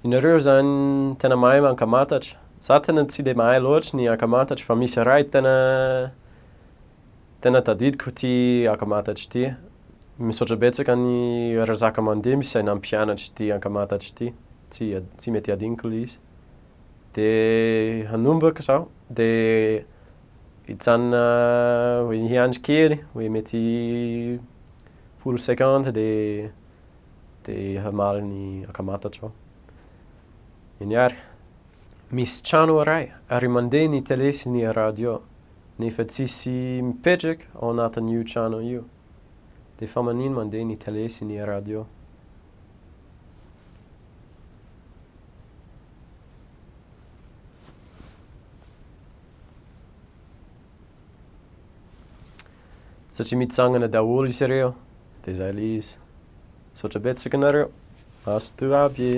Inareo zany tena mahay mankamantatra. Za tena tsy de mahay loatra ny ankamantatra fa misy raha tena tadidiko ty ankamantatra ty. Misaotra betsaka ny razaka mandeha misy nampianatra ty ankamantatra ty. Tsy mety adinoko le izy. De hanombako zaho de hijanona hoe hiandry kely hoe mety 10 seconde de hamaly ny ankamantatra aho. Iny ary, misy trano aray ary mandeha ny télé sy ny radio nefa tsisy mipetraka ao anatin'io trano io. De fa manino mandeha ny télé sy ny radio? Satria mitsangana daholo izy ireo, de zay le izy. Misaotra betsaka anareo. Maso toa aby e.